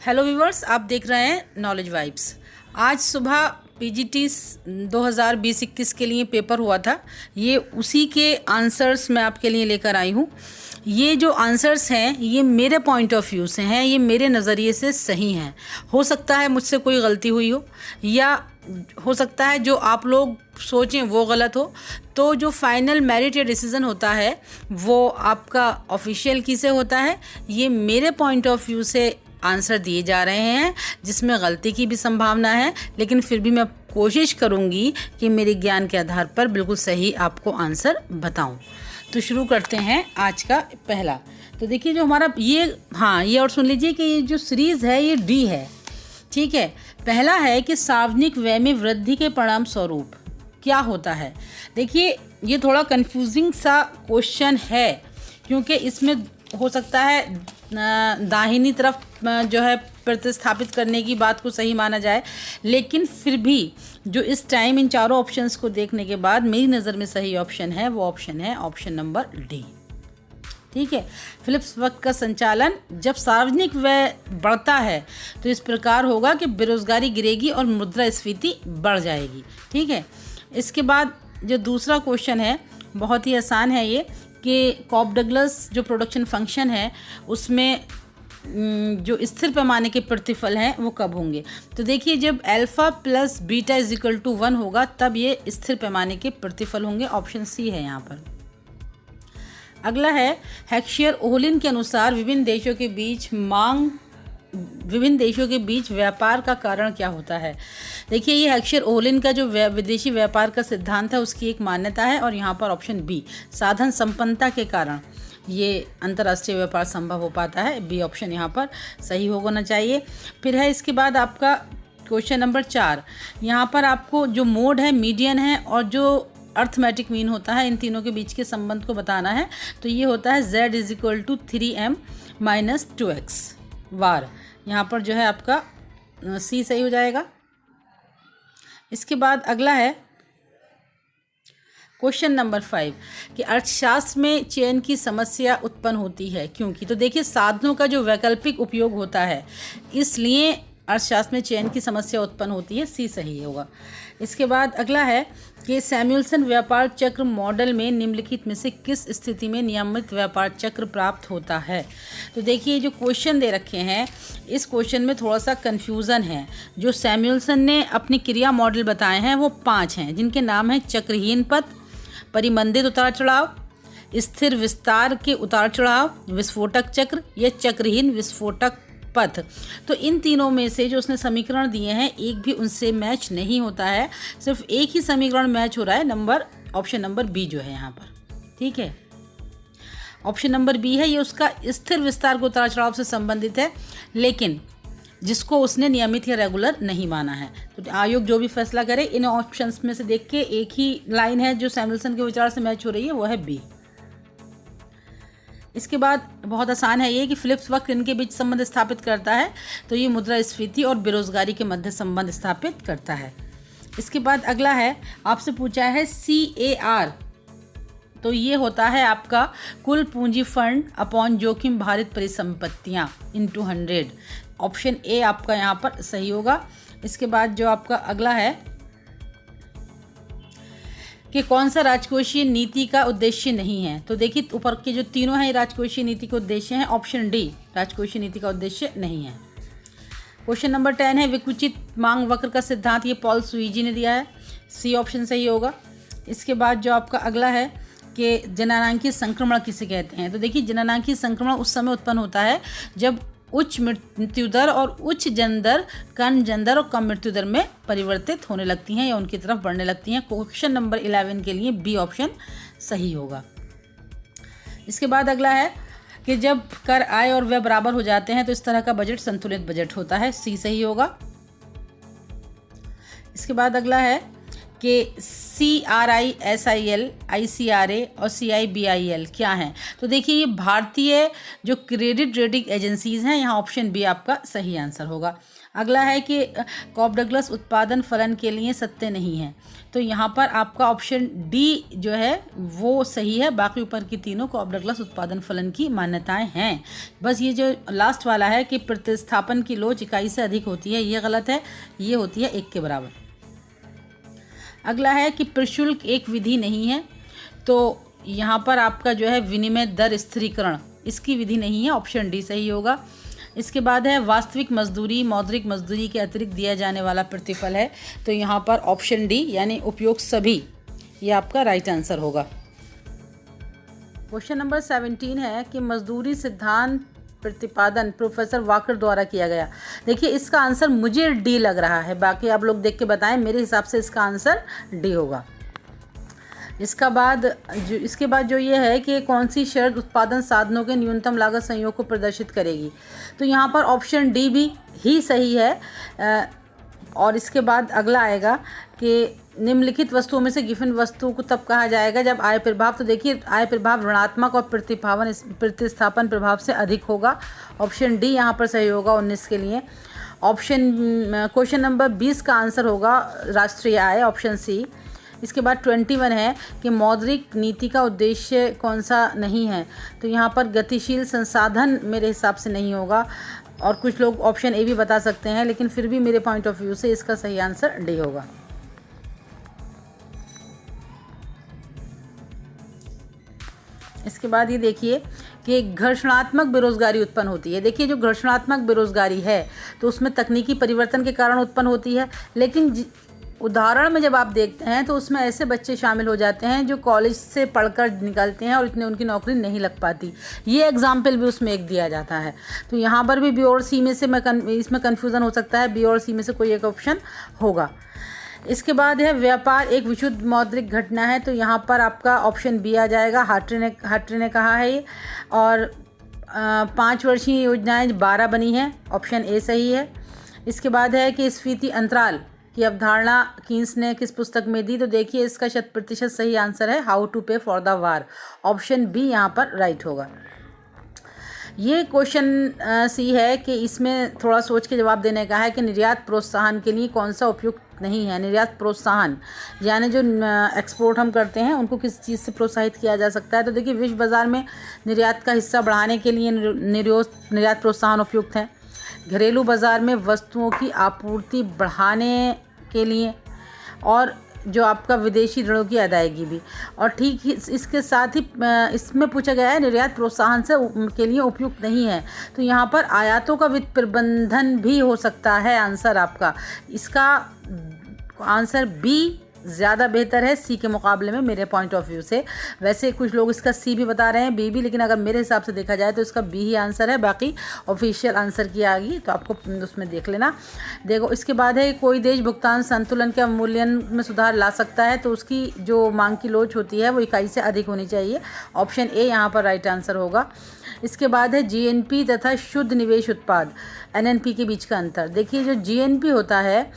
Hello viewers, आप देख रहे हैं नॉलेज वाइब्स। आज सुबह पीजीटी 2020-21 के लिए पेपर हुआ था। ये उसी के आंसर्स मैं आपके लिए लेकर आई हूँ। ये जो आंसर्स हैं ये मेरे पॉइंट ऑफ व्यू से हैं, ये मेरे नज़रिए से सही हैं। हो सकता है मुझसे कोई गलती हुई हो या हो सकता है जो आप लोग सोचें वो गलत हो। तो जो फाइनल मेरिट या डिसीज़न होता है वो आपका ऑफिशियल की से होता है। ये मेरे पॉइंट ऑफ व्यू से आंसर दिए जा रहे हैं जिसमें गलती की भी संभावना है, लेकिन फिर भी मैं कोशिश करूंगी कि मेरे ज्ञान के आधार पर बिल्कुल सही आपको आंसर बताऊं। तो शुरू करते हैं आज का पहला। तो देखिए जो हमारा ये और सुन लीजिए कि ये जो सीरीज़ है ये डी है, ठीक है। पहला है कि सार्वजनिक व्यय में वृद्धि के परिणाम स्वरूप क्या होता है। देखिए ये थोड़ा कंफ्यूजिंग सा क्वेश्चन है क्योंकि इसमें हो सकता है दाहिनी तरफ जो है प्रतिस्थापित करने की बात को सही माना जाए, लेकिन फिर भी जो इस टाइम इन चारों ऑप्शंस को देखने के बाद मेरी नज़र में सही ऑप्शन है वो ऑप्शन है ऑप्शन नंबर डी, ठीक है। फिलिप्स वक्त का संचालन जब सार्वजनिक व्यय बढ़ता है तो इस प्रकार होगा कि बेरोजगारी गिरेगी और मुद्रास्फीति बढ़ जाएगी, ठीक है। इसके बाद जो दूसरा क्वेश्चन है बहुत ही आसान है ये कि कॉप डगलस जो प्रोडक्शन फंक्शन है उसमें जो स्थिर पैमाने के प्रतिफल हैं वो कब होंगे। तो देखिए जब alpha plus beta is equal to 1 होगा तब ये स्थिर पैमाने के प्रतिफल होंगे। ऑप्शन सी है यहाँ पर। अगला है हेक्शियर ओहलिन के अनुसार विभिन्न देशों के बीच व्यापार का कारण क्या होता है। देखिए ये हेक्शियर ओहलिन का जो विदेशी व्यापार का सिद्धांत है उसकी एक मान्यता है और यहाँ पर ऑप्शन बी साधन संपन्नता के कारण ये अंतर्राष्ट्रीय व्यापार संभव हो पाता है। बी ऑप्शन यहाँ पर सही होना चाहिए। फिर है इसके बाद आपका क्वेश्चन नंबर 4। यहाँ पर आपको जो मोड है, मीडियन है और जो अर्थमेटिक मीन होता है, इन तीनों के बीच के संबंध को बताना है। तो ये होता है z is equal to 3m minus 2x वार। यहाँ पर जो है आपका सी सही हो जाएगा। इसके बाद अगला है क्वेश्चन नंबर 5 कि अर्थशास्त्र में चयन की समस्या उत्पन्न होती है क्योंकि। तो देखिए साधनों का जो वैकल्पिक उपयोग होता है इसलिए अर्थशास्त्र में चयन की समस्या उत्पन्न होती है। सी सही होगा। इसके बाद अगला है कि सैमुअल्सन व्यापार चक्र मॉडल में निम्नलिखित में से किस स्थिति में नियमित व्यापार चक्र प्राप्त होता है। तो देखिए जो क्वेश्चन दे रखे हैं इस क्वेश्चन में थोड़ा सा कन्फ्यूज़न है। जो सैमुअल्सन ने अपनी क्रिया मॉडल बताए हैं वो 5 हैं जिनके नाम हैं चक्रहीन पथ, परिमंदित उतार चढ़ाव, स्थिर विस्तार के उतार चढ़ाव, विस्फोटक चक्र या चक्रहीन विस्फोटक पथ। तो इन तीनों में से जो उसने समीकरण दिए हैं एक भी उनसे मैच नहीं होता है। सिर्फ एक ही समीकरण मैच हो रहा है, ऑप्शन नंबर बी जो है यहाँ पर, ठीक है। ऑप्शन नंबर बी है ये उसका स्थिर विस्तार को उतार चढ़ाव से संबंधित है, लेकिन जिसको उसने नियमित या रेगुलर नहीं माना है। तो आयोग जो भी फैसला करे इन ऑप्शंस में से देख के एक ही लाइन है जो सैमुअल्सन के विचार से मैच हो रही है वो है बी। इसके बाद बहुत आसान है ये कि फिलिप्स वक्र इनके बीच संबंध स्थापित करता है। तो ये मुद्रास्फीति और बेरोजगारी के मध्य संबंध स्थापित करता है। इसके बाद अगला है आपसे पूछा है CAR। तो ये होता है आपका कुल पूंजी फंड अपॉन जोखिम भारित परिसंपत्तियां इनटू 100। ऑप्शन ए आपका यहाँ पर सही होगा। इसके बाद जो आपका अगला है कि कौन सा राजकोषीय नीति का उद्देश्य नहीं है। तो देखिए ऊपर के जो तीनों हैं राजकोषीय नीति के उद्देश्य हैं। ऑप्शन डी राजकोषीय नीति का उद्देश्य नहीं है। क्वेश्चन नंबर 10 है विकुचित मांग वक्र का सिद्धांत, ये पॉल सुइजी ने दिया है। सी ऑप्शन सही होगा। इसके बाद जो आपका अगला है कि जननांकीय संक्रमण किसे कहते हैं। तो देखिए जननांकीय संक्रमण उस समय उत्पन्न होता है जब उच्च मृत्यु दर और उच्च जन्म दर कम जन्म दर और कम मृत्यु दर में परिवर्तित होने लगती हैं या उनकी तरफ बढ़ने लगती हैं। क्वेश्चन नंबर 11 के लिए बी ऑप्शन सही होगा। इसके बाद अगला है कि जब कर आय और व्यय बराबर हो जाते हैं तो इस तरह का बजट संतुलित बजट होता है। सी सही होगा। इसके बाद अगला है कि CRI SIL ICRA और CIBIL क्या हैं। तो देखिए ये भारतीय जो क्रेडिट रेटिंग एजेंसीज हैं, यहाँ ऑप्शन बी आपका सही आंसर होगा। अगला है कि कॉप डगलस उत्पादन फलन के लिए सत्य नहीं है। तो यहाँ पर आपका ऑप्शन डी जो है वो सही है, बाकी ऊपर की तीनों कॉप डगलस उत्पादन फलन की मान्यताएं हैं। बस ये जो लास्ट वाला है कि प्रतिस्थापन की लोच इकाई से अधिक होती है, ये गलत है, ये होती है 1 के बराबर। अगला है कि प्रशुल्क एक विधि नहीं है। तो यहाँ पर आपका जो है विनिमय दर स्थिरीकरण, इसकी विधि नहीं है, ऑप्शन डी सही होगा। इसके बाद है वास्तविक मजदूरी मौद्रिक मजदूरी के अतिरिक्त दिया जाने वाला प्रतिफल है। तो यहाँ पर ऑप्शन डी यानी उपयोग सभी, ये आपका राइट आंसर होगा। क्वेश्चन नंबर 17 है कि मजदूरी सिद्धांत प्रतिपादन प्रोफेसर वाकर द्वारा किया गया। देखिए इसका आंसर मुझे डी लग रहा है, बाकी आप लोग देख के बताएं, मेरे हिसाब से इसका आंसर डी होगा। इसके बाद जो ये है कि कौन सी शर्त उत्पादन साधनों के न्यूनतम लागत संयोग को प्रदर्शित करेगी। तो यहाँ पर ऑप्शन डी भी ही सही है। और इसके बाद अगला आएगा कि निम्नलिखित वस्तुओं में से गिफन वस्तु को तब कहा जाएगा जब आय प्रभाव, तो देखिए आय प्रभाव ऋणात्मक और प्रतिस्थापन प्रभाव से अधिक होगा। ऑप्शन डी यहाँ पर सही होगा 19 के लिए। क्वेश्चन नंबर 20 का आंसर होगा राष्ट्रीय आय, ऑप्शन सी। इसके बाद 21 है कि मौद्रिक नीति का उद्देश्य कौन सा नहीं है। तो यहाँ पर गतिशील संसाधन मेरे हिसाब से नहीं होगा, और कुछ लोग ऑप्शन ए भी बता सकते हैं, लेकिन फिर भी मेरे पॉइंट ऑफ व्यू से इसका सही आंसर डी होगा। इसके बाद ये देखिए कि घर्षणात्मक बेरोजगारी उत्पन्न होती है। देखिए जो घर्षणात्मक बेरोजगारी है तो उसमें तकनीकी परिवर्तन के कारण उत्पन्न होती है, लेकिन उदाहरण में जब आप देखते हैं तो उसमें ऐसे बच्चे शामिल हो जाते हैं जो कॉलेज से पढ़कर निकलते हैं और इतने उनकी नौकरी नहीं लग पाती। ये एग्जाम्पल भी उसमें एक दिया जाता है। तो यहाँ पर भी बी और सी में से इसमें कन्फ्यूज़न हो सकता है, बी और सी में से कोई एक ऑप्शन होगा। इसके बाद है व्यापार एक विशुद्ध मौद्रिक घटना है। तो यहाँ पर आपका ऑप्शन बी आ जाएगा, हार्ट्रे ने कहा है ये। और 5 वर्षीय योजनाएं 12 बनी हैं, ऑप्शन ए सही है। इसके बाद है कि स्फीति अंतराल की अवधारणा कीन्स ने किस पुस्तक में दी। तो देखिए इसका 100% सही आंसर है how to pay for the war, option B यहाँ पर राइट होगा। ये क्वेश्चन सी है कि इसमें थोड़ा सोच के जवाब देने का है कि निर्यात प्रोत्साहन के लिए कौन सा उपयुक्त नहीं है। निर्यात प्रोत्साहन यानी जो एक्सपोर्ट हम करते हैं उनको किस चीज़ से प्रोत्साहित किया जा सकता है। तो देखिए विश्व बाज़ार में निर्यात का हिस्सा बढ़ाने के लिए निर्यात प्रोत्साहन उपयुक्त है। घरेलू बाज़ार में वस्तुओं की आपूर्ति बढ़ाने के लिए, और जो आपका विदेशी ऋणों की अदायगी भी। और ठीक इसके साथ ही इसमें पूछा गया है निर्यात प्रोत्साहन से के लिए उपयुक्त नहीं है। तो यहाँ पर आयातों का वित्त प्रबंधन भी हो सकता है आंसर आपका। इसका आंसर बी ज़्यादा बेहतर है सी के मुकाबले में मेरे पॉइंट ऑफ व्यू से। वैसे कुछ लोग इसका सी भी बता रहे हैं, बी भी, लेकिन अगर मेरे हिसाब से देखा जाए तो इसका बी ही आंसर है। बाकी ऑफिशियल आंसर की आ गई तो आपको उसमें देख लेना। देखो इसके बाद है कोई देश भुगतान संतुलन के अवमूल्यन में सुधार ला सकता है। तो उसकी जो मांग की लोच होती है वो इकाई से अधिक होनी चाहिए, ऑप्शन ए यहाँ पर राइट आंसर होगा। इसके बाद है जीएनपी तथा शुद्ध निवेश उत्पाद एनएनपी के बीच का अंतर। देखिए जो जीएनपी होता है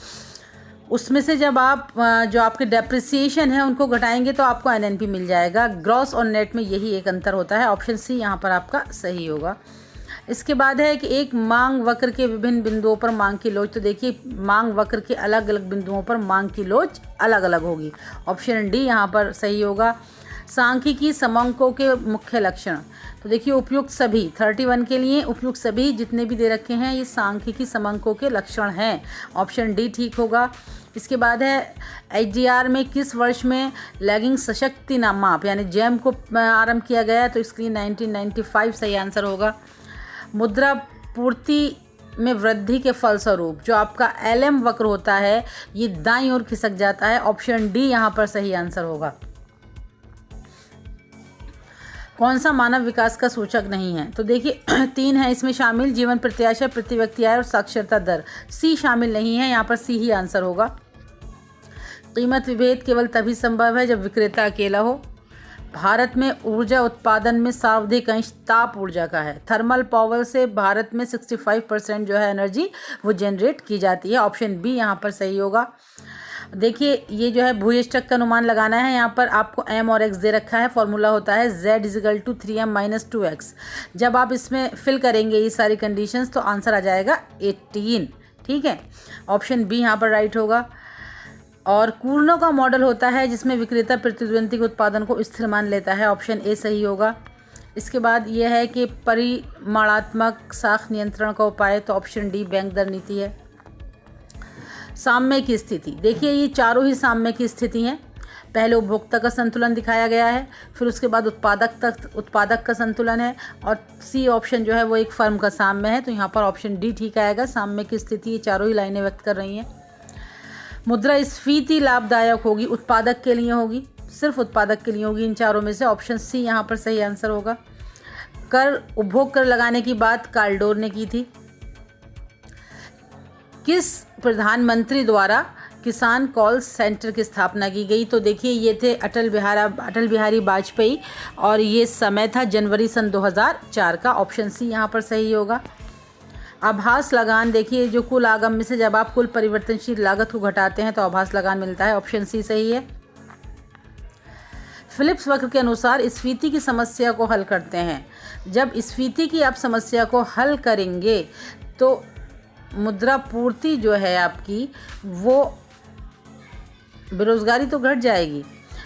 उसमें से जब आप जो आपके डेप्रिसिएशन है उनको घटाएंगे तो आपको एनएनपी मिल जाएगा। ग्रॉस और नेट में यही एक अंतर होता है, ऑप्शन सी यहाँ पर आपका सही होगा। इसके बाद है कि एक मांग वक्र के विभिन्न बिंदुओं पर मांग की लोच। तो देखिए मांग वक्र के अलग अलग बिंदुओं पर मांग की लोच अलग अलग होगी, ऑप्शन डी यहाँ पर सही होगा। सांख्यिकी समंकों के मुख्य लक्षण। तो देखिए उपयुक्त सभी 31 के लिए उपयुक्त सभी जितने भी दे रखे हैं ये सांख्यिकी समंकों के लक्षण हैं, ऑप्शन डी ठीक होगा। इसके बाद है एचडीआर में किस वर्ष में लैगिंग सशक्ति माप यानी जैम को आरंभ किया गया। तो इसके लिए 1995 सही आंसर होगा। मुद्रा पूर्ति में वृद्धि के फलस्वरूप जो आपका एलएम वक्र होता है ये दाईं ओर खिसक जाता है, ऑप्शन डी यहाँ पर सही आंसर होगा। कौन सा मानव विकास का सूचक नहीं है। तो देखिए 3 है इसमें शामिल, जीवन प्रत्याशा, प्रति व्यक्ति आय और साक्षरता दर। सी शामिल नहीं है, यहाँ पर सी ही आंसर होगा। कीमत विभेद केवल तभी संभव है जब विक्रेता अकेला हो। भारत में ऊर्जा उत्पादन में सर्वाधिक अंश ताप ऊर्जा का है। थर्मल पावर से भारत में 65% जो है एनर्जी वो जनरेट की जाती है, ऑप्शन बी यहाँ पर सही होगा। देखिए ये जो है भूयष्टक का अनुमान लगाना है। यहाँ पर आपको m और x दे रखा है, फॉर्मूला होता है z = 3m - 2x। जब आप इसमें फिल करेंगे ये सारी कंडीशंस तो आंसर आ जाएगा 18। ठीक है, ऑप्शन बी यहाँ पर राइट होगा। और कूर्नो का मॉडल होता है जिसमें विक्रेता प्रतिद्वंदी के उत्पादन को स्थिर मान लेता है, ऑप्शन ए सही होगा। इसके बाद यह है कि परिमाणात्मक साख नियंत्रण का उपाय, तो ऑप्शन डी बैंक दर नीति है। साम्य की स्थिति, देखिए ये चारों ही साम्य की स्थिति हैं। पहले उपभोक्ता का संतुलन दिखाया गया है, फिर उसके बाद उत्पादक का संतुलन है, और सी ऑप्शन जो है वो एक फर्म का साम्य है, तो यहाँ पर ऑप्शन डी ठीक आएगा। साम्य की स्थिति ये चारों ही लाइनें व्यक्त कर रही हैं। मुद्रास्फीति लाभदायक होगी, उत्पादक के लिए होगी, सिर्फ उत्पादक के लिए होगी, इन चारों में से ऑप्शन सी यहाँ पर सही आंसर होगा। कर उपभोग कर लगाने की बात कार्लडोर ने की थी। किस प्रधानमंत्री द्वारा किसान कॉल सेंटर की स्थापना की गई, तो देखिए ये थे अटल बिहारी वाजपेयी, और ये समय था जनवरी सन 2004 का, ऑप्शन सी यहाँ पर सही होगा। आभास लगान, देखिए जो कुल आगम में से जब आप कुल परिवर्तनशील लागत को घटाते हैं तो आभास लगान मिलता है, ऑप्शन सी सही है। फिलिप्स वक्र के अनुसार स्फीति की समस्या को हल करते हैं। जब स्फीति की आप समस्या को हल करेंगे तो मुद्रा पूर्ति जो है आपकी, वो बेरोजगारी तो घट जाएगी,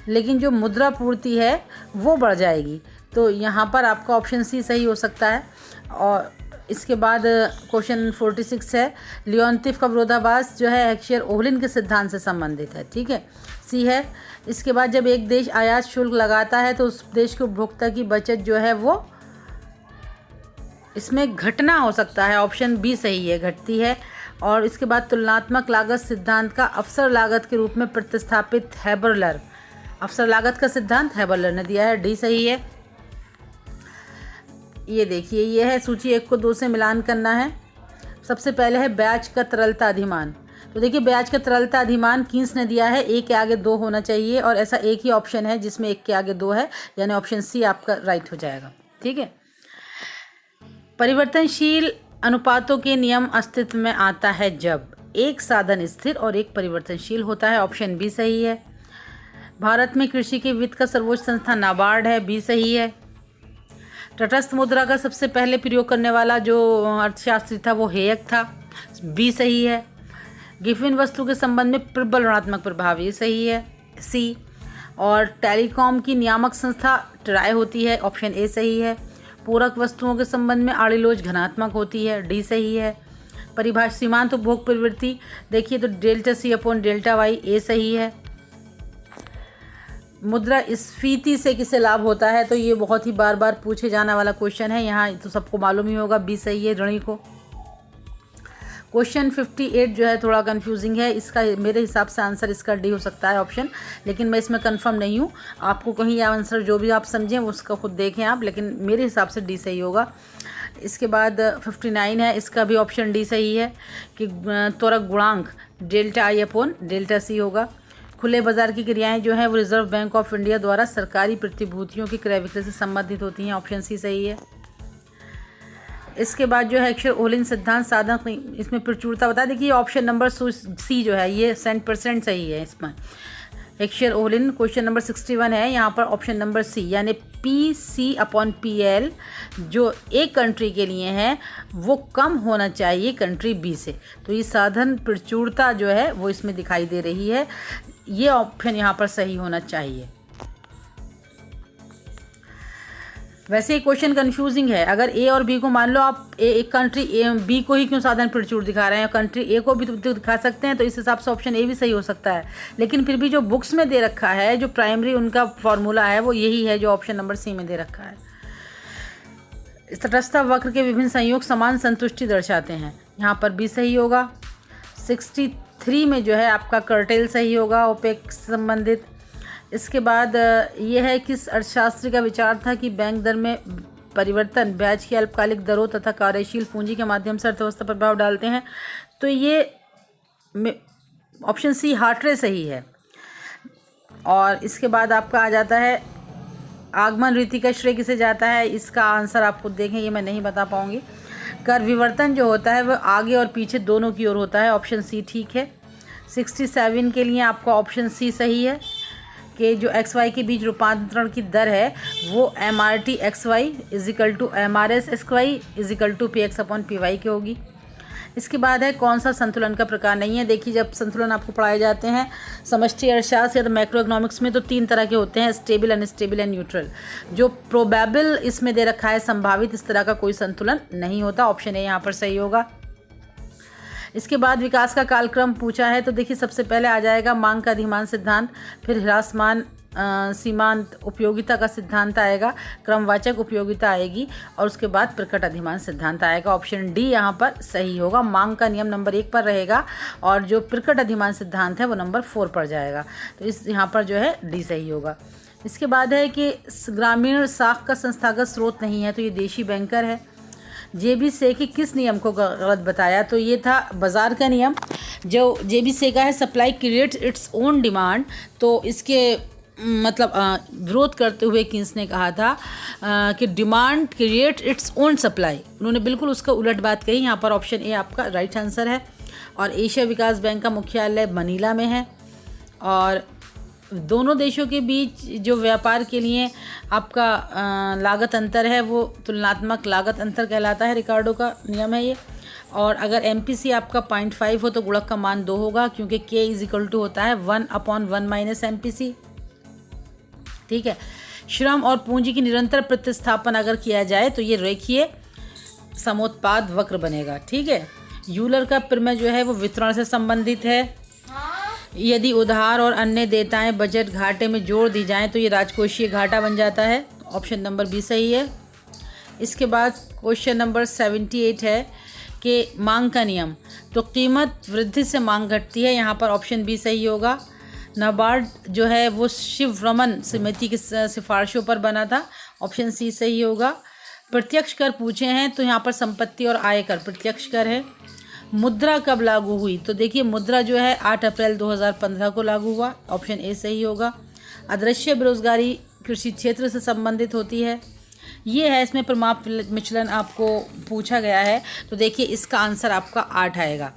लेकिन जो मुद्रा पूर्ति है वो बढ़ जाएगी, तो यहाँ पर आपका ऑप्शन सी सही हो सकता है। और इसके बाद क्वेश्चन 46 है, लियोनतिफ का विरोधाभास जो है हेक्शियर ओवलिन के सिद्धांत से संबंधित है, ठीक है, सी है। इसके बाद जब एक देश आयात शुल्क लगाता है तो उस देश के उपभोक्ता की बचत जो है वो इसमें घटना हो सकता है, ऑप्शन बी सही है, घटती है। और इसके बाद तुलनात्मक लागत सिद्धांत का अवसर लागत के रूप में प्रतिस्थापित हैबरलर, अवसर लागत का सिद्धांत हैबरलर ने दिया है, डी सही है। ये देखिए ये है सूची 1 को 2 से मिलान करना है। सबसे पहले है ब्याज का तरलता अधिमान, तो देखिए ब्याज का तरलता अधिमान कीन्स ने दिया है, ए के आगे 2 होना चाहिए, और ऐसा एक ही ऑप्शन है जिसमें 1 के आगे 2 है, यानी ऑप्शन सी आपका राइट हो जाएगा, ठीक है। परिवर्तनशील अनुपातों के नियम अस्तित्व में आता है जब एक साधन स्थिर और एक परिवर्तनशील होता है, ऑप्शन बी सही है। भारत में कृषि के वित्त का सर्वोच्च संस्था नाबार्ड है, बी सही है। तटस्थ मुद्रा का सबसे पहले प्रयोग करने वाला जो अर्थशास्त्री था वो हेयक था, बी सही है। गिफिन वस्तु के संबंध में प्रबल ऋणात्मक प्रभाव, ये सही है, सी। और टेलीकॉम की नियामक संस्था ट्राई होती है, ऑप्शन ए सही है। पूरक वस्तुओं के संबंध में आर्डिलोज घनात्मक होती है, डी सही है। परिभाषा सीमांत उपभोग प्रवृत्ति देखिए तो delta C upon delta Y, ए सही है। मुद्रा स्फीति से किसे लाभ होता है, तो ये बहुत ही बार बार पूछे जाने वाला क्वेश्चन है, यहाँ तो सबको मालूम ही होगा, बी सही है, ऋणी को। क्वेश्चन 58 जो है थोड़ा कंफ्यूजिंग है, इसका मेरे हिसाब से आंसर इसका डी हो सकता है ऑप्शन, लेकिन मैं इसमें कंफर्म नहीं हूँ, आपको कहीं आंसर जो भी आप समझें उसका खुद देखें आप, लेकिन मेरे हिसाब से डी सही होगा। इसके बाद 59 है, इसका भी ऑप्शन डी सही है कि त्वरक गुणांक delta I upon delta C होगा। खुले बाजार की क्रियाएं जो हैं वो रिजर्व बैंक ऑफ इंडिया द्वारा सरकारी प्रतिभूतियों की क्रय विक्रय से संबंधित होती हैं, ऑप्शन सी सही है। इसके बाद जो है हेक्शियर ओवलिन सिद्धांत साधन, इसमें प्रचुरता बता देखिए ऑप्शन नंबर सी जो है ये 100% सही है। इसमें हेक्शियर ओवलिन क्वेश्चन नंबर 61 है, यहाँ पर ऑप्शन नंबर सी यानी PC/PL जो एक कंट्री के लिए है वो कम होना चाहिए कंट्री बी से, तो ये साधन प्रचुरता जो है वो इसमें दिखाई दे रही है, ये ऑप्शन यहाँ पर सही होना चाहिए। वैसे ये क्वेश्चन कंफ्यूजिंग है, अगर ए और बी को मान लो आप एक कंट्री ए बी को ही क्यों साधन प्रचुर दिखा रहे हैं, कंट्री ए को भी तो दिखा सकते हैं, तो इस हिसाब से ऑप्शन ए भी सही हो सकता है, लेकिन फिर भी जो बुक्स में दे रखा है जो प्राइमरी उनका फॉर्मूला है वो यही है जो ऑप्शन नंबर सी में दे रखा है। तटस्थ वक्र के विभिन्न संयोग समान संतुष्टि दर्शाते हैं, यहाँ पर बी सही होगा। 63 में जो है आपका कर्टेल सही होगा, ओपेक संबंधित। इसके बाद ये है किस अर्थशास्त्री का विचार था कि बैंक दर में परिवर्तन ब्याज की अल्पकालिक दरों तथा कार्यशील पूंजी के माध्यम से अर्थव्यवस्था पर प्रभाव डालते हैं, तो ये ऑप्शन सी हार्ट्रे सही है। और इसके बाद आपका आ जाता है आगमन रीति का श्रेय किसे जाता है, इसका आंसर आप खुद देखें, ये मैं नहीं बता पाऊँगी। कर विवर्तन जो होता है वह आगे और पीछे दोनों की ओर होता है, ऑप्शन सी ठीक है। 67 के लिए आपका ऑप्शन सी सही है कि जो XY के बीच रूपांतरण की दर है वो MRT XY = MRS XY = PX/PY की होगी। इसके बाद है कौन सा संतुलन का प्रकार नहीं है। देखिए, जब संतुलन आपको पढ़ाए जाते हैं समष्टि अर्थशास्त्र या तो मैक्रो इकोनॉमिक्स में, तो 3 तरह के होते हैं, स्टेबल, अनस्टेबल एंड न्यूट्रल। जो प्रोबेबल इसमें दे रखा है, संभावित, इस तरह का कोई संतुलन नहीं होता। ऑप्शन ए यहाँ पर सही होगा। इसके बाद विकास का कालक्रम पूछा है, तो देखिए सबसे पहले आ जाएगा मांग का अधिमान सिद्धांत, फिर ह्रासमान सीमांत उपयोगिता का सिद्धांत आएगा, क्रमवाचक उपयोगिता आएगी, और उसके बाद प्रकट अधिमान सिद्धांत आएगा। ऑप्शन डी यहाँ पर सही होगा। मांग का नियम नंबर 1 पर रहेगा और जो प्रकट अधिमान सिद्धांत है वो नंबर 4 पर जाएगा। तो इस यहाँ पर जो है डी सही होगा। इसके बाद है कि ग्रामीण साख का संस्थागत स्रोत नहीं है, तो ये देशी बैंकर है। जेबी सेठी किस नियम को गलत बताया, तो ये था बाज़ार का नियम। जो जेबी से का है supply creates its own demand, तो इसके मतलब विरोध करते हुए किन्स ने कहा था कि demand create its own supply. उन्होंने बिल्कुल उसका उलट बात कही। यहाँ पर ऑप्शन ए आपका राइट आंसर है। और एशिया विकास बैंक का मुख्यालय मनीला में है। और दोनों देशों के बीच जो व्यापार के लिए आपका लागत अंतर है वो तुलनात्मक लागत अंतर कहलाता है, रिकार्डो का नियम है ये। और अगर MPC आपका 0.5 हो तो गुणक का मान 2 होगा, क्योंकि K = होता है 1/1 - MPC। ठीक है। श्रम और पूंजी की निरंतर प्रतिस्थापन अगर किया जाए तो ये रेखीय समोत्पाद वक्र बनेगा। ठीक है। यूलर का प्रमेय जो है वो वितरण से संबंधित है। यदि उधार और अन्य देयताएं बजट घाटे में जोड़ दी जाएं तो ये राजकोषीय घाटा बन जाता है। ऑप्शन नंबर बी सही है। इसके बाद क्वेश्चन नंबर 78 है कि मांग का नियम, तो कीमत वृद्धि से मांग घटती है। यहाँ पर ऑप्शन बी सही होगा। नाबार्ड जो है वो शिवरमन समिति की सिफारिशों पर बना था। ऑप्शन सी सही होगा। प्रत्यक्ष कर पूछे हैं, तो यहाँ पर संपत्ति और आय कर प्रत्यक्ष कर है। मुद्रा कब लागू हुई, तो देखिए मुद्रा जो है 8 अप्रैल 2015 को लागू हुआ। ऑप्शन ए सही होगा। अदृश्य बेरोजगारी कृषि क्षेत्र से संबंधित होती है। ये है, इसमें प्रमाप विचलन आपको पूछा गया है, तो देखिए इसका आंसर आपका 8 आएगा।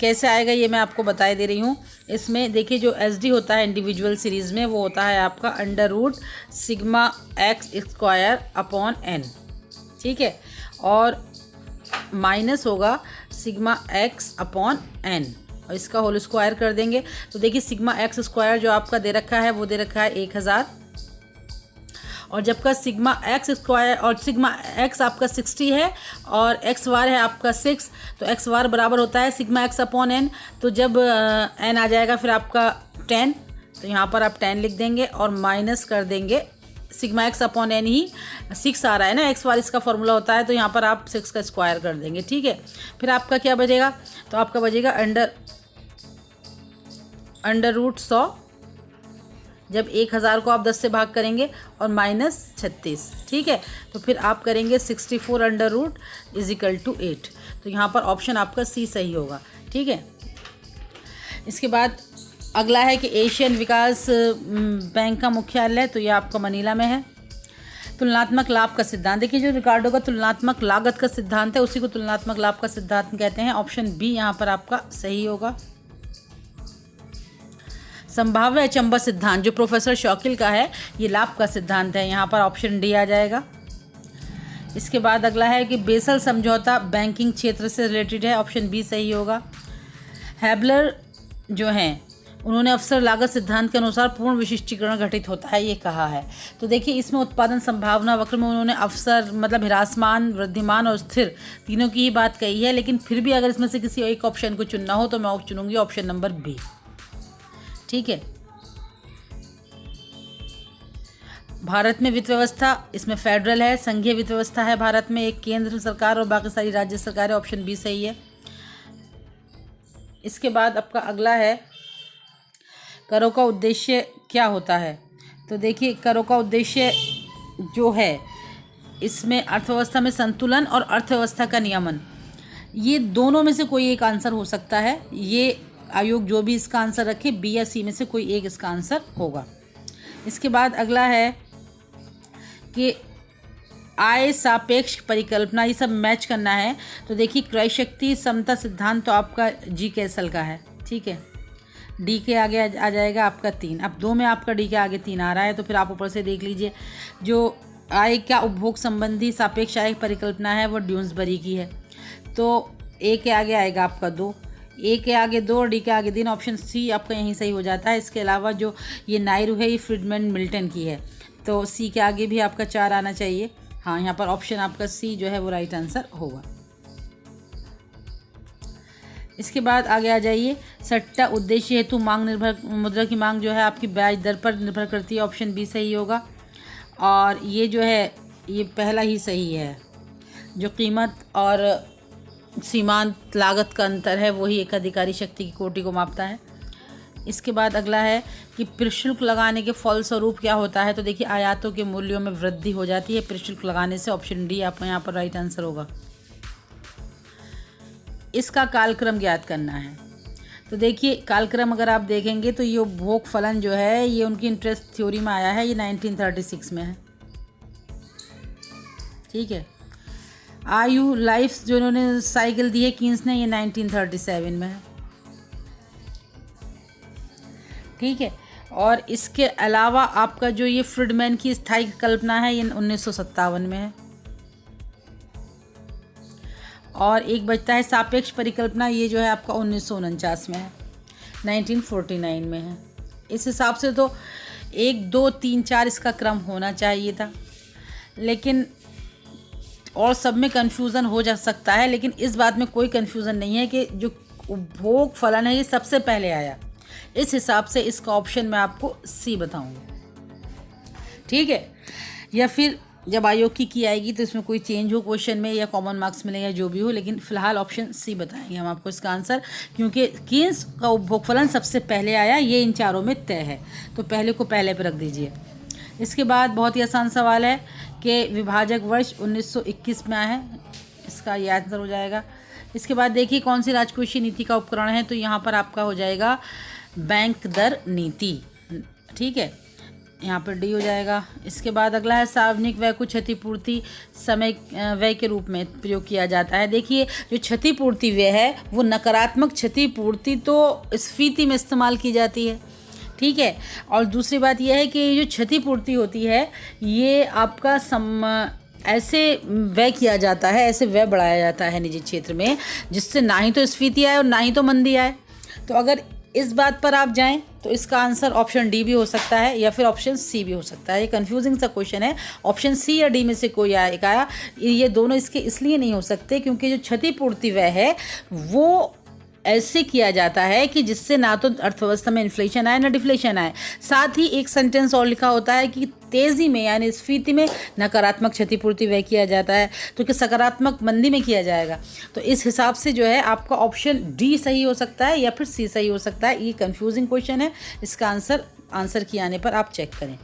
कैसे आएगा ये मैं आपको बता दे रही हूँ। इसमें देखिए जो SD होता है इंडिविजुअल सीरीज़ में, वो होता है आपका √σx² n। ठीक है। और माइनस होगा σx/n, और इसका होल स्क्वायर कर देंगे तो देखिए σx² जो आपका दे रखा है वो दे रखा है 1000, और जब का σx² और σx आपका 60 है और x वार है आपका 6, तो x वार बराबर होता है σx/n। तो जब n आ जाएगा फिर आपका 10, तो यहाँ पर आप 10 लिख देंगे और माइनस कर देंगे σx/n ही 6 आ रहा है ना, x वार इसका फॉर्मूला होता है, तो यहाँ पर आप 6 का स्क्वायर कर देंगे। ठीक है। फिर आपका क्या बचेगा, तो आपका बचेगा √100, जब 1000 को आप 10 से भाग करेंगे, और -36। ठीक है। तो फिर आप करेंगे 64 √= 8, तो यहाँ पर ऑप्शन आपका सी सही होगा। ठीक है। इसके बाद अगला है कि एशियन विकास बैंक का मुख्यालय, तो ये आपका मनीला में है। तुलनात्मक लाभ का सिद्धांत, देखिए जो रिकार्डो का तुलनात्मक लागत का सिद्धांत है उसी को तुलनात्मक लाभ का सिद्धांत कहते हैं। ऑप्शन बी यहाँ पर आपका सही होगा। संभाव्य अचंबा सिद्धांत जो प्रोफेसर शौकिल का है, ये लाभ का सिद्धांत है। यहाँ पर ऑप्शन डी आ जाएगा। इसके बाद अगला है कि बेसल समझौता बैंकिंग क्षेत्र से रिलेटेड है। ऑप्शन बी सही होगा। हैबलर जो हैं उन्होंने अवसर लागत सिद्धांत के अनुसार पूर्ण विशिष्टीकरण घटित होता है ये कहा है। तो देखिए इसमें उत्पादन संभावना वक्र में उन्होंने अवसर मतलब ह्रासमान, वृद्धिमान और स्थिर तीनों की ही बात कही है, लेकिन फिर भी अगर इसमें से किसी एक ऑप्शन को चुनना हो तो मैं चुनूंगी ऑप्शन नंबर बी। ठीक है। भारत में वित्त व्यवस्था, इसमें फेडरल है, संघीय वित्त व्यवस्था है भारत में, एक केंद्र सरकार और बाकी सारी राज्य सरकार है। ऑप्शन बी सही है। इसके बाद आपका अगला है करों का उद्देश्य क्या होता है। तो देखिए करों का उद्देश्य जो है इसमें अर्थव्यवस्था में संतुलन और अर्थव्यवस्था का नियमन, ये दोनों में से कोई एक आंसर हो सकता है। ये आयोग जो भी इसका आंसर रखे, बी या सी में से कोई एक इसका आंसर होगा। इसके बाद अगला है कि आय सापेक्ष परिकल्पना, ये सब मैच करना है। तो देखिए क्रय शक्ति समता सिद्धांत तो आपका जी कैसल का है। ठीक है। डी के आगे आ जाएगा आपका 3। अब 2 में आपका डी के आगे 3 आ रहा है, तो फिर आप ऊपर से देख लीजिए जो आय का उपभोग संबंधी सापेक्ष आय परिकल्पना है वो ड्यून्सबरी की है। तो ए के आगे आएगा आपका 2, ए के आगे 2 और डी के आगे 3, ऑप्शन सी आपका यहीं सही हो जाता है। इसके अलावा जो ये नायरू है ये फ्रीडमैन मिल्टन की है, तो सी के आगे भी आपका 4 आना चाहिए। हाँ, यहाँ पर ऑप्शन आपका सी जो है वो राइट आंसर होगा। इसके बाद आगे आ जाइए, सट्टा उद्देश्य हेतु मांग निर्भर मुद्रा की मांग जो है आपकी ब्याज दर पर निर्भर करती है, ऑप्शन बी सही होगा। और ये जो है ये पहला ही सही है, जो कीमत और सीमांत लागत का अंतर है वही एक अधिकारी शक्ति की कोटि को मापता है। इसके बाद अगला है कि प्रशुल्क लगाने के फलस्वरूप क्या होता है, तो देखिए आयातों के मूल्यों में वृद्धि हो जाती है प्रशुल्क लगाने से, ऑप्शन डी आपका यहाँ पर राइट आंसर होगा। इसका कालक्रम ज्ञात करना है, तो देखिए कालक्रम अगर आप देखेंगे तो ये उपभोग फलन जो है ये उनकी इंटरेस्ट थ्योरी में आया है, ये 1936 में है। ठीक है, आयु लाइफ जो इन्होंने साइकिल दी है कीन्स ने, ये 1937 में है। ठीक है, और इसके अलावा आपका जो ये फ्रीडमैन की स्थायी कल्पना है ये 1957 में है। और एक बचता है सापेक्ष परिकल्पना, ये जो है आपका 1949 में है, 1949 में है। इस हिसाब से तो 1 2 3 4 इसका क्रम होना चाहिए था, लेकिन और सब में कन्फ्यूज़न हो जा सकता है, लेकिन इस बात में कोई कन्फ्यूज़न नहीं है कि जो उपभोग फलन है ये सबसे पहले आया। इस हिसाब से इसका ऑप्शन मैं आपको सी बताऊंगी। ठीक है, या फिर जब आयोग की आएगी तो इसमें कोई चेंज हो क्वेश्चन में या कॉमन मार्क्स मिले या जो भी हो, लेकिन फिलहाल ऑप्शन सी बताएंगे हम आपको इसका आंसर, क्योंकि कीन्स का उपभोग फलन सबसे पहले आया, ये इन चारों में तय है, तो पहले को पहले पर रख दीजिए। इसके बाद बहुत ही आसान सवाल है कि विभाजक वर्ष 1921 में आया है, इसका ये आंसर हो जाएगा। इसके बाद देखिए कौन सी राजकोषीय नीति का उपकरण है, तो यहाँ पर आपका हो जाएगा बैंक दर नीति। ठीक है, यहाँ पर डी हो जाएगा। इसके बाद अगला है सार्वजनिक व्यय को क्षतिपूर्ति समय व्यय के रूप में प्रयोग किया जाता है। देखिए जो क्षतिपूर्ति व्यय है वो नकारात्मक क्षतिपूर्ति तो स्फीति में इस्तेमाल की जाती है। ठीक है, और दूसरी बात यह है कि जो क्षतिपूर्ति होती है ये आपका ऐसे व्यय किया जाता है, ऐसे व्यय बढ़ाया जाता है निजी क्षेत्र में जिससे ना ही तो स्फीति आए और ना ही तो मंदी आए। तो अगर इस बात पर आप जाएं तो इसका आंसर ऑप्शन डी भी हो सकता है या फिर ऑप्शन सी भी हो सकता है। ये कंफ्यूजिंग सा क्वेश्चन है, ऑप्शन सी या डी में से कोई एक आया। ये दोनों इसके इसलिए नहीं हो सकते क्योंकि जो क्षतिपूर्ति व्यय है वो ऐसे किया जाता है कि जिससे ना तो अर्थव्यवस्था में इन्फ्लेशन आए ना डिफ्लेशन आए। साथ ही एक सेंटेंस और लिखा होता है कि तेज़ी में यानी स्फीति में नकारात्मक क्षतिपूर्ति व्यय किया जाता है, तो कि सकारात्मक मंदी में किया जाएगा। तो इस हिसाब से जो है आपका ऑप्शन डी सही हो सकता है या फिर सी सही हो सकता है। ये कंफ्यूजिंग क्वेश्चन है, इसका आंसर की आने पर आप चेक करें।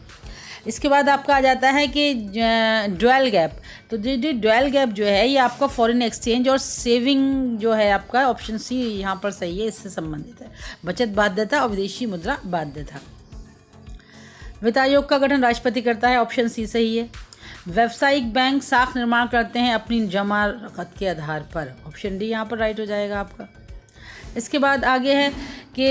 इसके बाद आपका आ जाता है कि ड्वेल गैप। तो जो ड्वेल गैप जो है ये आपका फॉरेन एक्सचेंज और सेविंग जो है आपका ऑप्शन सी यहाँ पर सही है, इससे संबंधित है। बचत बाध्यता और विदेशी मुद्रा बाध्यता। वित्त आयोग का गठन राष्ट्रपति करता है, ऑप्शन सी सही है। व्यावसायिक बैंक साख निर्माण करते हैं अपनी जमा रकत के आधार पर, ऑप्शन डी यहाँ पर राइट हो जाएगा आपका। इसके बाद आगे है कि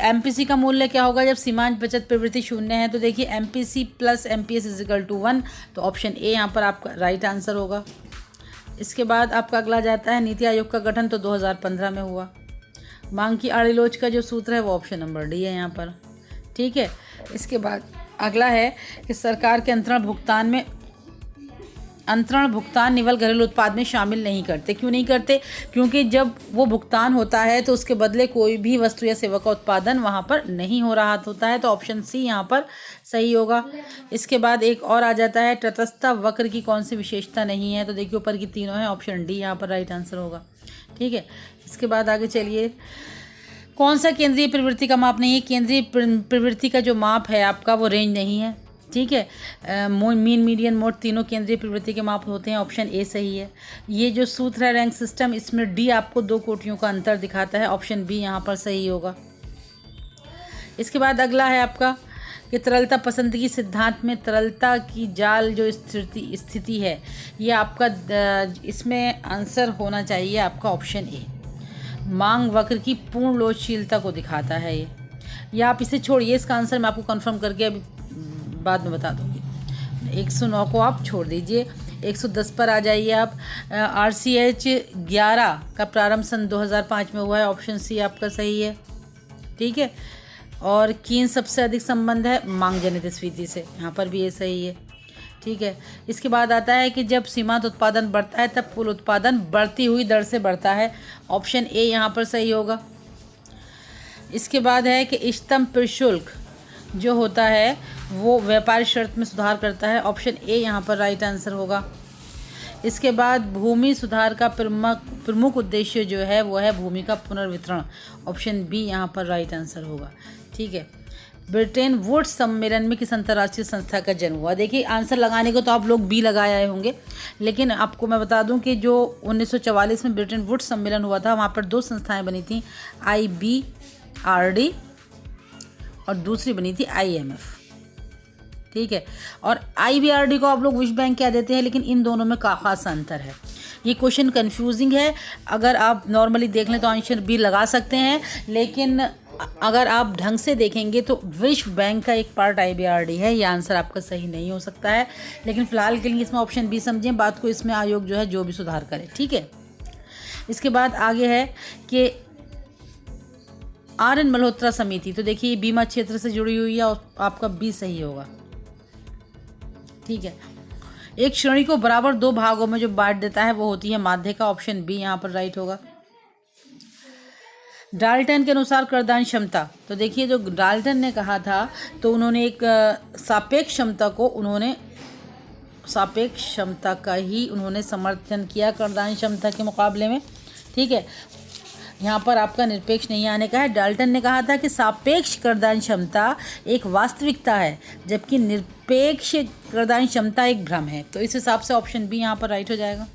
एमपीसी का मूल्य क्या होगा जब सीमांत बचत प्रवृत्ति शून्य है। तो देखिए MPC plus MPS is equal to 1, तो ऑप्शन ए यहाँ पर आपका राइट आंसर होगा। इसके बाद आपका अगला जाता है नीति आयोग का गठन, तो 2015 में हुआ। मांग की आड़िलोच का जो सूत्र है वो ऑप्शन नंबर डी है यहाँ पर। ठीक है, इसके बाद अगला है कि सरकार के अंतरण भुगतान निवल घरेलू उत्पाद में शामिल नहीं करते। क्यों नहीं करते? क्योंकि जब वो भुगतान होता है तो उसके बदले कोई भी वस्तु या सेवा का उत्पादन वहाँ पर नहीं हो रहा होता है, तो ऑप्शन सी यहाँ पर सही होगा। इसके बाद एक और आ जाता है तटस्थता वक्र की कौन सी विशेषता नहीं है। तो देखिए ऊपर की तीनों है, ऑप्शन डी यहाँ पर राइट आंसर होगा। ठीक है, इसके बाद आगे चलिए कौन सा केंद्रीय प्रवृत्ति का माप नहीं है। केंद्रीय प्रवृत्ति का जो माप है आपका वो रेंज नहीं है। ठीक है, मीन मीडियन मोड तीनों केंद्रीय प्रवृत्ति के माप होते हैं, ऑप्शन ए सही है। ये जो सूत्र है रैंक सिस्टम, इसमें डी आपको 2 कोटियों का अंतर दिखाता है, ऑप्शन बी यहाँ पर सही होगा। इसके बाद अगला है आपका कि तरलता पसंदगी सिद्धांत में तरलता की जाल जो स्थिति है ये आपका इसमें आंसर होना चाहिए आपका ऑप्शन ए। मांग वक्र की पूर्ण लोचशीलता को दिखाता है ये, या आप इसे छोड़िए, इसका आंसर मैं आपको कंफर्म करके अभी बाद में बता दूंगी। 109 को आप छोड़ दीजिए। 110 पर आ जाइए आप। RCH 11 का प्रारंभ सन 2005 में हुआ है, ऑप्शन सी आपका सही है। ठीक है। और कीन सबसे अधिक संबंध है मांग जनित स्फीति से, यहाँ पर भी ये सही है। ठीक है। इसके बाद आता है कि जब सीमांत उत्पादन बढ़ता है तब कुल उत्पादन बढ़ती हुई दर से बढ़ता है, ऑप्शन ए यहाँ पर सही होगा। इसके बाद है कि इष्टतम प्रशुल्क जो होता है वो व्यापार शर्त में सुधार करता है, ऑप्शन ए यहाँ पर राइट आंसर होगा। इसके बाद भूमि सुधार का प्रमुख उद्देश्य जो है वो है भूमि का पुनर्वितरण, ऑप्शन बी यहाँ पर राइट आंसर होगा। ठीक है। ब्रिटेन वुड्स सम्मेलन में किस अंतर्राष्ट्रीय संस्था का जन्म हुआ? देखिए आंसर लगाने को तो आप लोग बी लगाए आए होंगे, लेकिन आपको मैं बता दूं कि जो 1944 में ब्रिटेन वुड्स सम्मेलन हुआ था वहाँ पर 2 संस्थाएं बनी थी, IBRD और दूसरी बनी थी IMF। ठीक है। और IBRD को आप लोग विश्व बैंक कह देते हैं, लेकिन इन दोनों में खास अंतर है। ये क्वेश्चन कंफ्यूजिंग है, अगर आप नॉर्मली देख लें तो आंसर बी लगा सकते हैं, लेकिन अगर आप ढंग से देखेंगे तो विश्व बैंक का एक पार्ट IBRD है। ये आंसर आपका सही नहीं हो सकता है, लेकिन फिलहाल के लिए इसमें ऑप्शन बी समझें बात को, इसमें आयोग जो है जो भी सुधार करे। ठीक है। इसके बाद आगे है कि RN मल्होत्रा समिति, तो देखिए बीमा क्षेत्र से जुड़ी हुई है और आपका बी सही होगा। ठीक है। एक श्रेणी को बराबर 2 भागों में जो बांट देता है वो होती है माध्यिका, ऑप्शन बी यहाँ पर राइट होगा। डाल्टन के अनुसार करदान क्षमता, तो देखिए जो डाल्टन ने कहा था तो उन्होंने एक सापेक्ष क्षमता का ही उन्होंने समर्थन किया करदान क्षमता के मुकाबले में। ठीक है। यहाँ पर आपका निरपेक्ष नहीं आने का है। डाल्टन ने कहा था कि सापेक्ष करदान क्षमता एक वास्तविकता है, जबकि निरपेक्ष करदान क्षमता एक भ्रम है। तो इस हिसाब से ऑप्शन बी यहाँ पर राइट हो जाएगा।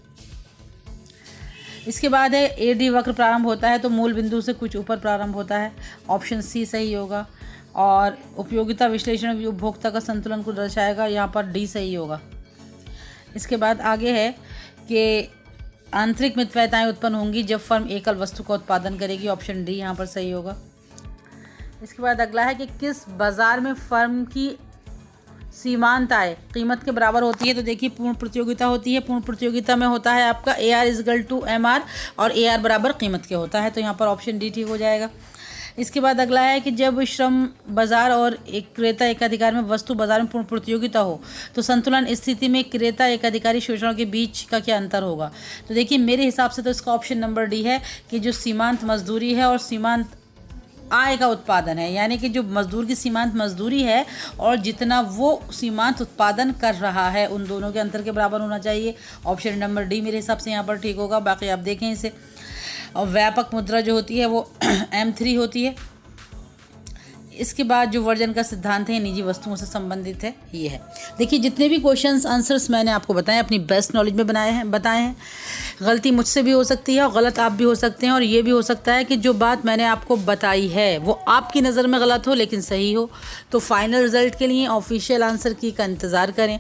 इसके बाद है AD वक्र प्रारंभ होता है तो मूल बिंदु से कुछ ऊपर प्रारंभ होता है, ऑप्शन सी सही होगा। और उपयोगिता विश्लेषण भी उपभोक्ता का संतुलन को दर्शाएगा, यहाँ पर डी सही होगा। इसके बाद आगे है कि आंतरिक मितव्ययताएं उत्पन्न होंगी जब फर्म एकल वस्तु का उत्पादन करेगी, ऑप्शन डी यहाँ पर सही होगा। इसके बाद अगला है कि किस बाजार में फर्म की सीमांत आय कीमत के बराबर होती है? तो देखिए पूर्ण प्रतियोगिता होती है। पूर्ण प्रतियोगिता में होता है आपका AR = MR और AR बराबर कीमत के होता है, तो यहाँ पर ऑप्शन डी ठीक हो जाएगा। इसके बाद अगला है कि जब श्रम बाजार और एक क्रेता एकाधिकार में वस्तु बाजार में पूर्ण प्रतियोगिता हो तो संतुलन स्थिति में क्रेता एकाधिकारी शोषण के बीच का क्या अंतर होगा? तो देखिए मेरे हिसाब से तो इसका ऑप्शन नंबर डी है कि जो सीमांत मजदूरी है और सीमांत आय का उत्पादन है, यानी कि जो मजदूर की सीमांत मजदूरी है और जितना वो सीमांत उत्पादन कर रहा है उन दोनों के अंतर के बराबर होना चाहिए, ऑप्शन नंबर डी मेरे हिसाब से यहाँ पर ठीक होगा। बाकी आप देखें इसे। और व्यापक मुद्रा जो होती है वो M3 होती है। इसके बाद जो वर्जन का सिद्धांत है निजी वस्तुओं से संबंधित है, ये है। देखिए जितने भी क्वेश्चंस आंसर्स मैंने आपको बताए अपनी बेस्ट नॉलेज में बताए हैं। गलती मुझसे भी हो सकती है और गलत आप भी हो सकते हैं, और ये भी हो सकता है कि जो बात मैंने आपको बताई है वो आपकी नज़र में गलत हो लेकिन सही हो। तो फाइनल रिजल्ट के लिए ऑफिशियल आंसर की का इंतज़ार करें।